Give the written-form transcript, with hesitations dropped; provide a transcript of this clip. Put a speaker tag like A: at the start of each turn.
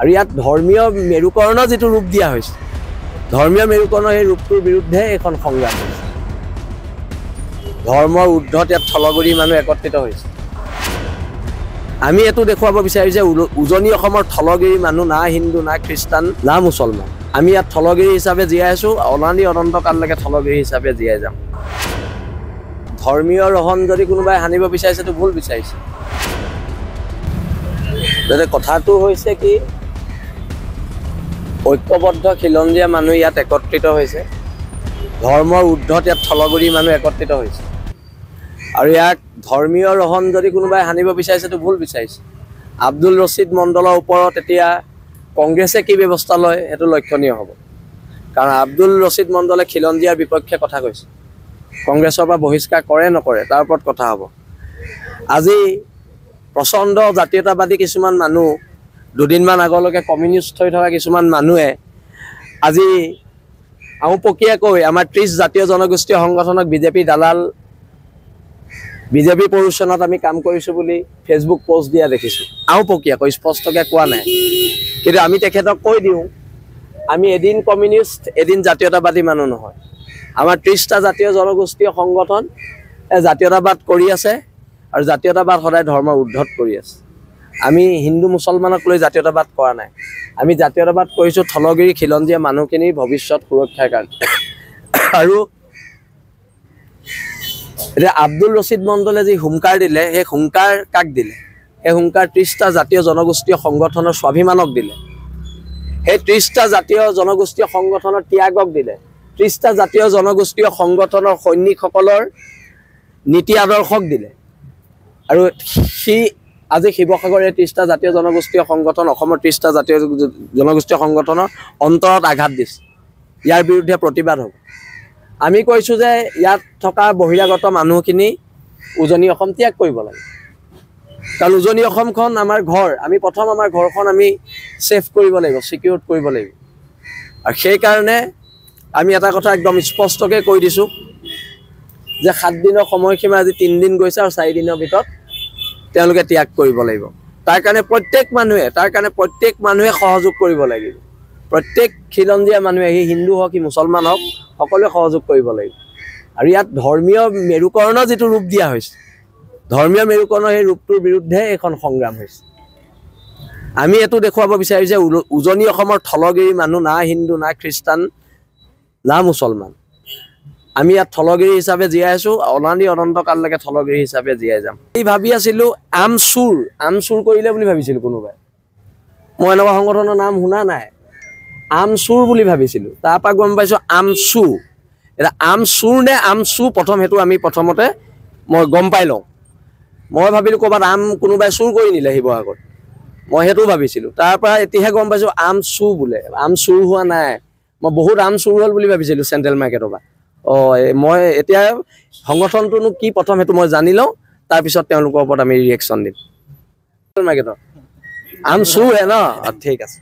A: আৰু ইয়াত ধৰ্মীয় মেৰুকৰণ যেটো ৰূপ দিয়া হৈছে ধৰ্মীয় মেৰুকৰণ এই ৰূপটোৰ বিৰুদ্ধে এখন সংগ্ৰাম হৈছে ধৰ্মৰ ঊৰ্ধ্বত ইয়াত থলগৰি মানুহ একত্ৰিত হৈছে আমি এটো দেখুৱাব বিচাৰিছো যে উজনি অসমৰ থলগিৰি মানুহ না হিন্দু না খ্ৰীষ্টান না মুছলমান আমি ইয়াত থলগিৰি হিচাপে জীয়াই আছো অনাদি অনন্তকাললৈকে থলগিৰি হিচাপে জীয়াই যাম ধৰ্মীয় ৰহন যদি কোনোবাই হানিব বিচাৰিছে তো ভুল বিচাৰিছে যেনে কথাটো হৈছে কি ঐক্যবদ্ধ খিলঞ্জীয়া মানুহ ইয়াত একত্ৰিত হৈছে ধৰ্মৰ ঊৰ্ধ্বত ইয়াত থলগিৰি মানুহ একত্ৰিত হৈছে আৰু ইয়াক ধৰ্মীয় ৰহন যদি কোনোবাই হানিব বিচাৰিছে তো ভুল বিচাৰিছে আব্দুল ৰছিদ মণ্ডলৰ ওপৰত এতিয়া কংগ্ৰেছে কি ব্যৱস্থা লয় এটো লক্ষণীয় হ'ব কাৰণ আব্দুল ৰছিদ মণ্ডলে খিলঞ্জীয়াৰ বিপক্ষে কথা কৈছে কংগ্ৰেছৰ পৰা বহিষ্কাৰ কৰে নকৰে তাৰ ওপৰত কথা হ'ব আজি প্ৰচণ্ড জাতীয়তাবাদী কিছুমান মানুহ দুদিনমান আগলৈকে কমিউনিষ্ট হৈ থকা কিছুমান মানুহে আজি আউপকীয়াকৈ আমাৰ 30 জাতীয় জনগোষ্ঠীয় সংগঠনক বিজেপি দালাল বিজেপি পৰুষণত আমি কাম কৰিছো বুলি ফেসবুক পোষ্ট দিয়া দেখিছো আউপকীয়াকৈ স্পষ্টকৈ কোৱা নাই কিন্তু আমি তেখেতক কৈ দিও আমি এদিন কমিউনিষ্ট এদিন জাতীয়তাবাদী মানুহ নহয় আমাৰ 30টা জাতীয় জনগোষ্ঠীয় সংগঠন জাতীয়তাবাদ কৰি আছে আৰু জাতীয়তাবাদ সদায় ধৰ্মৰ ঊৰ্ধ্বত কৰি আছে আমি হিন্দু মুছলমানক লৈ জাতীয়তাবাদ কৰা নাই আমি জাতীয়তাবাদ কৰিছো থলগিৰি খিলঞ্জীয়া মানুহখিনি ভৱিষ্যত সুৰক্ষাৰ কাৰণে আৰু এটা আব্দুল ৰছিদ মণ্ডলে যি হুংকাৰ দিলে সেই হুংকাৰ কাক দিলে এই হুংকাৰ 30টা জাতীয় জনগোষ্ঠীয় সংগঠনৰ স্বাভিমানক দিলে সেই 30টা জাতীয় জনগোষ্ঠীয় সংগঠনৰ ত্যাগক দিলে 30টা জাতীয় জনগোষ্ঠীয় সংগঠনৰ সৈনিকসকলৰ নীতি আদৰ্শক দিলে আৰু সি আজি শিৱসাগৰৰ 30টা জাতীয় জনগোষ্ঠীয় সংগঠন অসমৰ 30টা জাতীয় জনগোষ্ঠীয় সংগঠনৰ অন্তৰত আঘাত দিছে ইয়াৰ বিৰুদ্ধে প্ৰতিবাদ হ'ব আমি কৈছো যে ইয়াত থকা বহিৰাগত মানুহখিনি উজনি অসম ত্যাগ কৰিব লাগে কাৰণ উজনি অসমখন আমাৰ ঘৰ আমি প্ৰথম আমাৰ ঘৰখন আমি সেফ কৰিব লাগিব সিকিউৰ কৰিব লাগিব আৰু সেই কাৰণে আমি এটা কথা একদম স্পষ্টকৈ কৈ দিছো যে 7 দিনৰ সময়সীমা আজি 3 দিন গৈছে আৰু 4 দিনৰ ভিতৰত তেওঁলোকে ত্যাগ কৰিব লাগিব তাৰ কাৰণে প্ৰত্যেক মানুহে সহযোগ কৰিব লাগিব প্ৰত্যেক খিলঞ্জীয়া মানুহে হিন্দু হওক কি মুছলমান হওক সকলোৱে সহযোগ কৰিব লাগিব আৰু ইয়াত ধৰ্মীয় মেৰুকৰণ যেটো ৰূপ দিয়া হৈছে ধৰ্মীয় মেৰুকৰণ এই ৰূপটোৰ বিৰুদ্ধে এখন সংগ্ৰাম হৈছে আমি এটো দেখুৱাব বিচাৰিছো যে উজনি অসমৰ থলগিৰি মানুহ না হিন্দু না খ্ৰীষ্টান না মুছলমান আমি ইয়াত থলগিৰি হিচাপে জীয়াই আছো অনাদি অনন্তকাললৈকে থলগিৰি হিচাপে জীয়াই যাম এই ভাবি আছিলো আমচুৰ কৰিলে বুলি ভাবিছিলো কোনোবাই মই এনেকুৱা সংগঠনৰ নাম শুনা নাই আমচুৰ বুলি ভাবিছিলো তাৰ পৰা গম পাইছো আমচু এটা আমচুৰ নে আমচু প্ৰথম হেতু আমি প্ৰথমতে মই গম পাই লওঁ মই ভাবিলো ক'বাত কোনোবাই চুৰ কৰি নিলে শিৱসাগৰত মই হেতু ভাবিছিলো তাৰ পৰা এতিয়াহে গম পাইছো আমচু বোলে আমচুৰ হোৱা নাই মই বহুত আমচুৰ হল বুলি ভাবিছিলো চেন্ট্ৰেল মাৰ্কেটৰ পৰা মই এতিয়া সংগঠনটোনো কি প্ৰথম হেতু মই জানি লওঁ তাৰ পিছত তেওঁলোকৰ ওপৰত আমি ৰিএকচন দিম মাৰ্কেটৰ আমচু হে ন ঠিক আছে